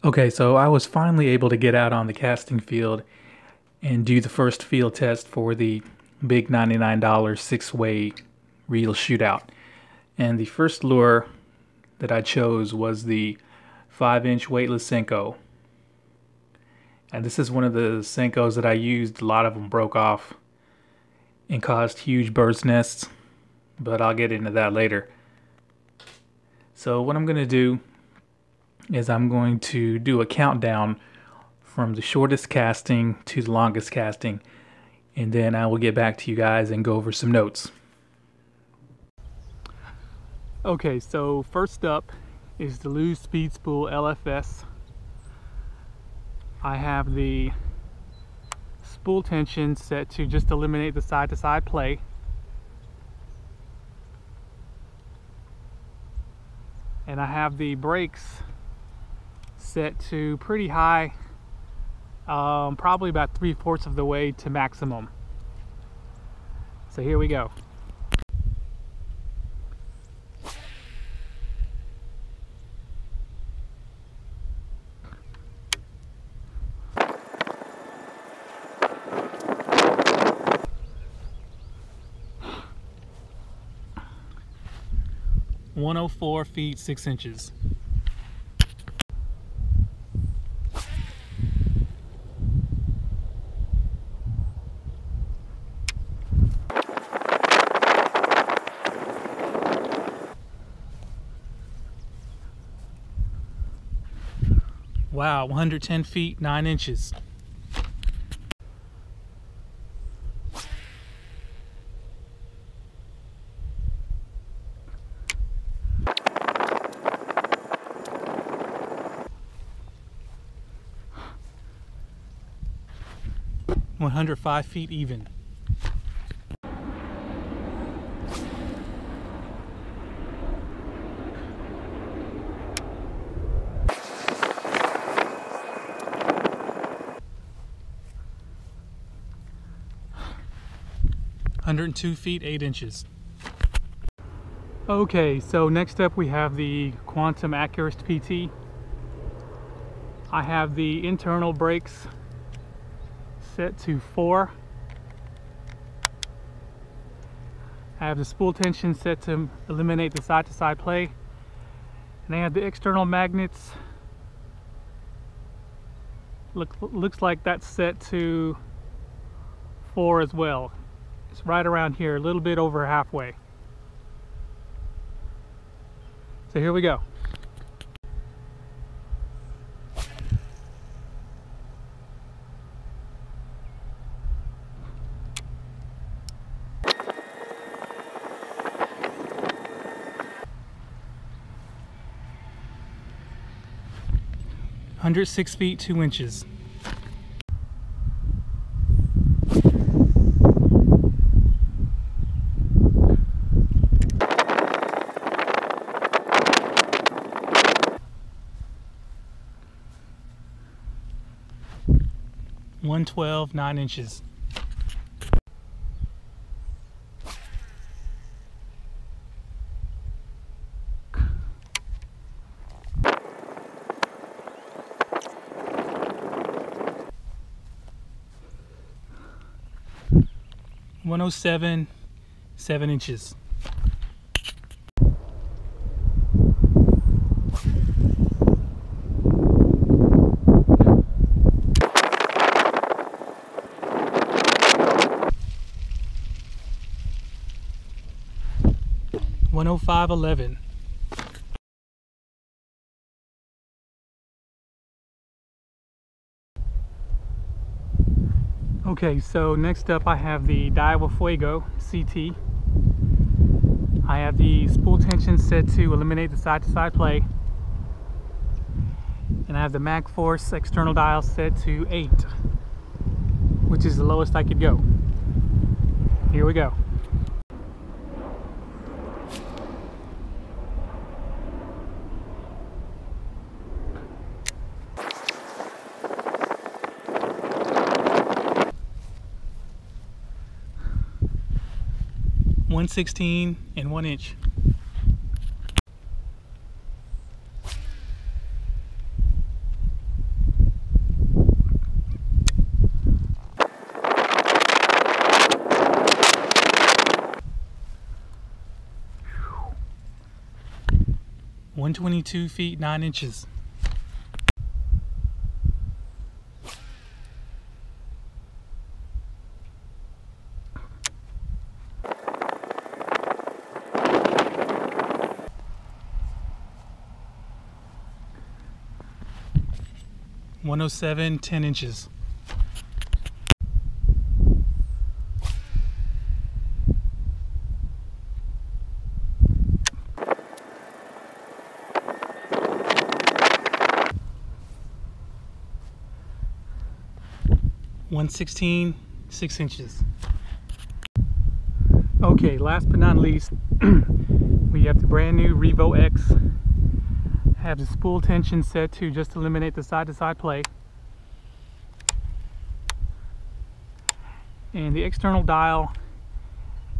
Okay, so I was finally able to get out on the casting field and do the first field test for the big $99 6-way reel shootout. And the first lure that I chose was the 5-inch weightless Senko. And this is one of the Senkos that I used. A lot of them broke off and caused huge bird's nests, but I'll get into that later. So what I'm going to do is I'm going to do a countdown from the shortest casting to the longest casting, and then I will get back to you guys and go over some notes. Okay, so first up is the LEWS Speed Spool LFS. I have the spool tension set to just eliminate the side-to-side play. And I have the brakes set to pretty high, probably about 3/4 of the way to maximum. So here we go. "104 feet 6 inches. Wow, 110 feet 9 inches. "105 feet even. "102 feet 8 inches. Okay, so next up we have the Quantum Accurist PT. I have the internal brakes set to 4. I have the spool tension set to eliminate the side-to-side play, and I have the external magnets. Looks like that's set to 4 as well. It's right around here, a little bit over halfway. So here we go. "106 feet 2 inches. "112 9 inches. "107 7 inches. "105 11. Okay, so next up I have the DAIWA Fuego CT. I have the spool tension set to eliminate the side-to-side play, and I have the mag force external dial set to 8, which is the lowest I could go. Here we go. "116 and 1 inch. 122 feet 9 inches. (107) 10 inches. (116) 6 inches. Okay, last but not least, we have the brand new Revo X. Have the spool tension set to just eliminate the side-to-side play. And the external dial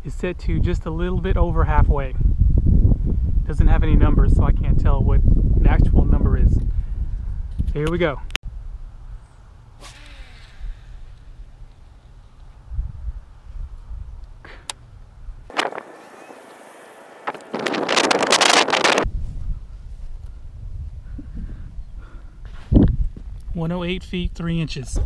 is set to just a little bit over halfway. Doesn't have any numbers, so I can't tell what the actual number is. Here we go. (108 feet 3 inches).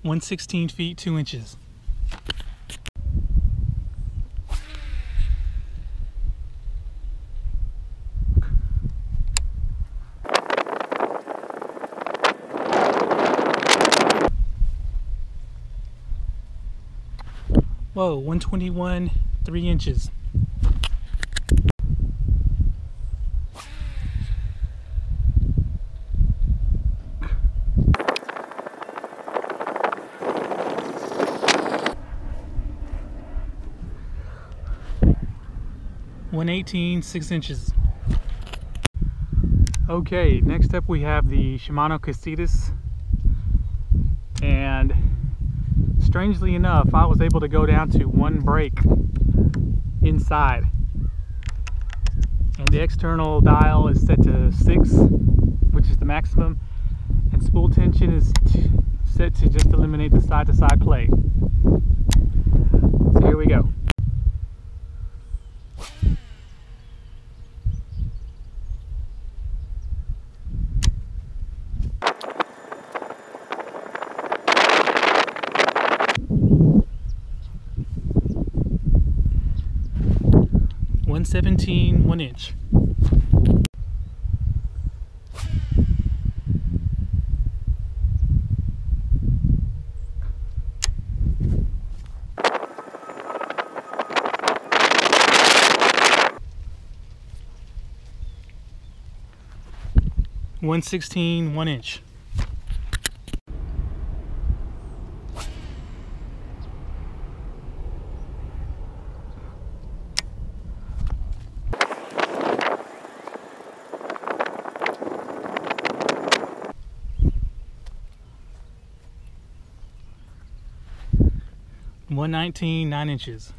(116 feet 2 inches). Whoa, 121 3 inches. (118) 6 inches. Okay, next up we have the Shimano Casita, and strangely enough, I was able to go down to 1 brake inside, and the external dial is set to 6, which is the maximum, and spool tension is set to just eliminate the side-to-side play. So here we go. (117) 1 inch. (116) 1 inch. (119) 9 inches.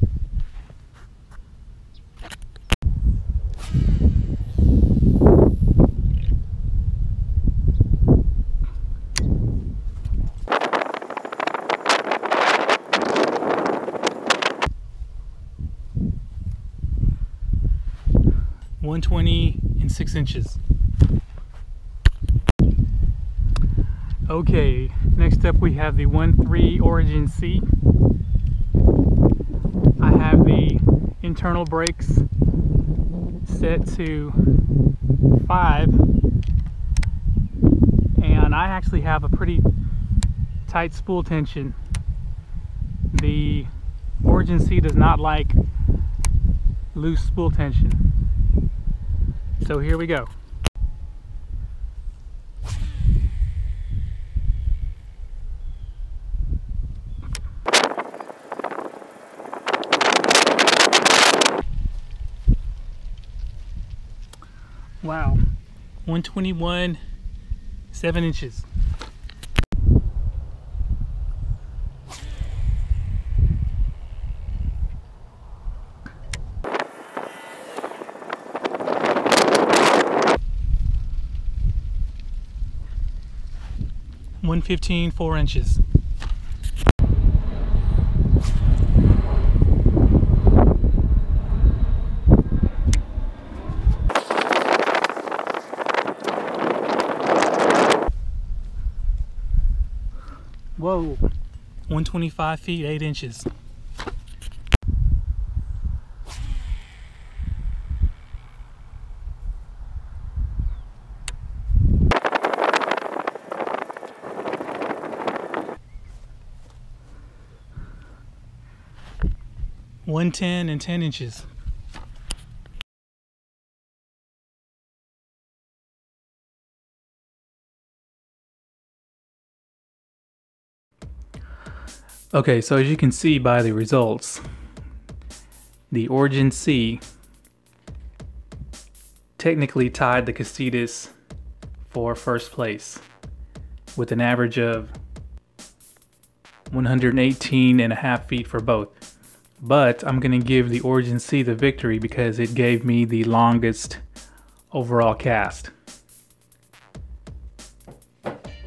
(120 and 6 inches. Okay, next up we have the 1.3 Origin C. I have the internal brakes set to 5, and I actually have a pretty tight spool tension. The Origin C does not like loose spool tension. So here we go. Wow, 121 7 inches. 115 4 inches. Whoa, 125 feet 8 inches. $110 and 10 inches. Okay, so as you can see by the results, the Origin C technically tied the CASITAS for first place with an average of 118.5 feet for both. But I'm going to give the Origin C the victory because it gave me the longest overall cast.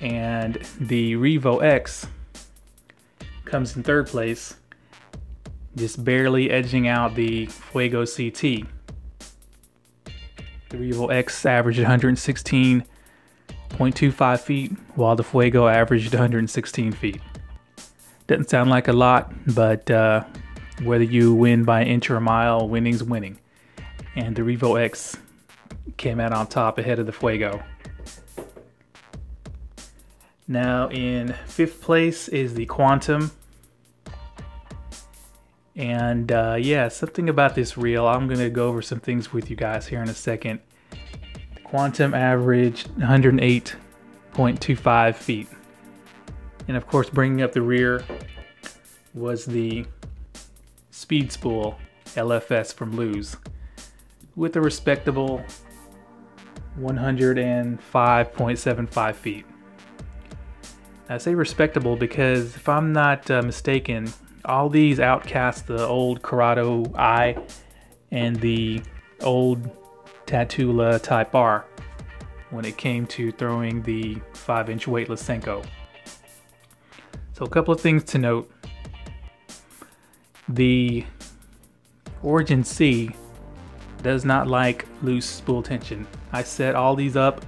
And the Revo X comes in third place, just barely edging out the Fuego CT. The Revo X averaged 116.25 feet, while the Fuego averaged 116 feet. Doesn't sound like a lot, but whether you win by an inch or a mile, winning's winning. And the Revo X came out on top ahead of the Fuego. Now in fifth place is the Quantum. And yeah, something about this reel, I'm going to go over some things with you guys here in a second. Quantum averaged 108.25 feet. And of course, bringing up the rear was the Spool LFS from LEWS with a respectable 105.75 feet. I say respectable because if I'm not mistaken, all these outcast the old CURADO I and the old TATULA Type R when it came to throwing the 5-inch weightless Senko. So a couple of things to note. The Origin C does not like loose spool tension. I set all these up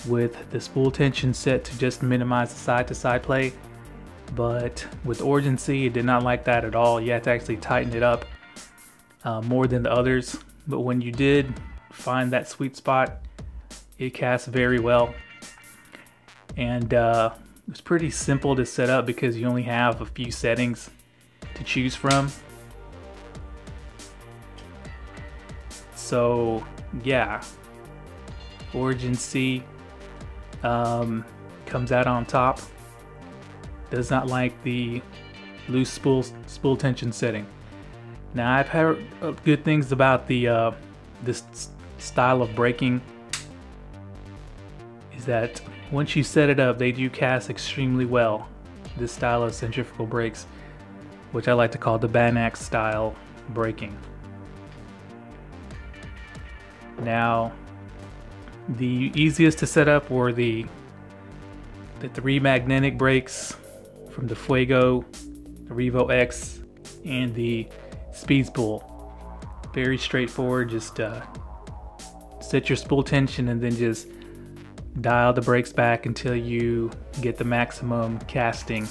with the spool tension set to just minimize the side-to-side play. But with Origin C, it did not like that at all. You had to actually tighten it up more than the others. But when you did find that sweet spot, it casts very well. And it's pretty simple to set up because you only have a few settings to choose from. So yeah, Origin C comes out on top. Does not like the loose spool tension setting. Now I've heard good things about the this style of braking. Is that once you set it up, they do cast extremely well. This style of centrifugal brakes, which I like to call the Banax style braking. Now, the easiest to set up were the 3 magnetic brakes from the Fuego, the Revo X, and the Spool. Very straightforward. Just set your spool tension and then just dial the brakes back until you get the maximum casting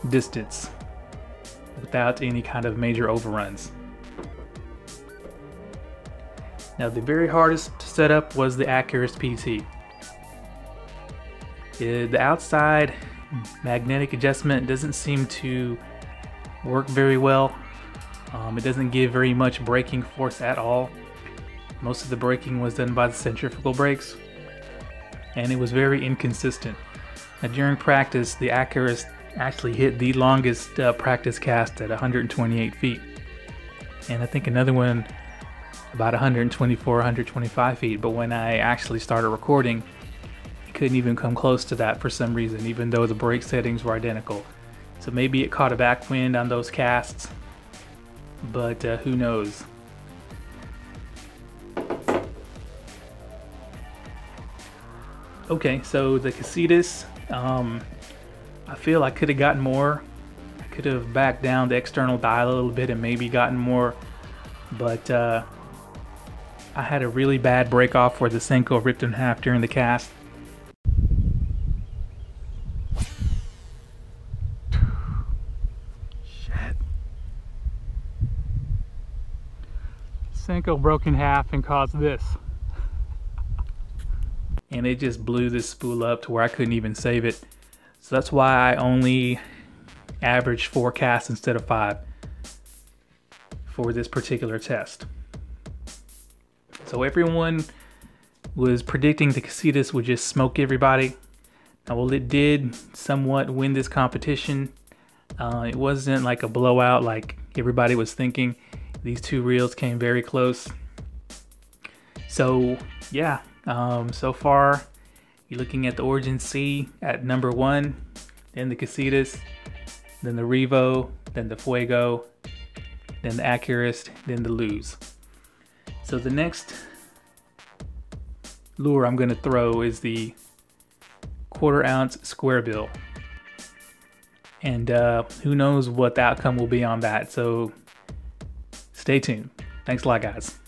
distance without any kind of major overruns. Now the very hardest to set up was the Accurus PT. The outside magnetic adjustment doesn't seem to work very well. It doesn't give very much braking force at all. Most of the braking was done by the centrifugal brakes, and it was very inconsistent. Now, during practice, the Accurus actually hit the longest practice cast at 128 feet, and I think another one about 124, 125 feet. But when I actually started recording, it couldn't even come close to that for some reason, even though the brake settings were identical. So maybe it caught a backwind on those casts, but who knows. Okay, so the CASITAS, I feel I could have gotten more. I could have backed down the external dial a little bit and maybe gotten more, but I had a really bad break off where the Senko ripped in half during the cast. Shit. Senko broke in half and caused this. And it just blew this spool up to where I couldn't even save it. So that's why I only averaged 4 casts instead of 5 for this particular test. So everyone was predicting the CASITAS would just smoke everybody. Now, well, it did somewhat win this competition. It wasn't like a blowout like everybody was thinking. These two reels came very close. So yeah, so far you're looking at the Origin C at number 1, then the CASITAS, then the Revo, then the Fuego, then the Accurist, then the LEWS. So the next lure I'm going to throw is the 1/4 ounce square bill. And who knows what the outcome will be on that. So stay tuned. Thanks a lot, guys.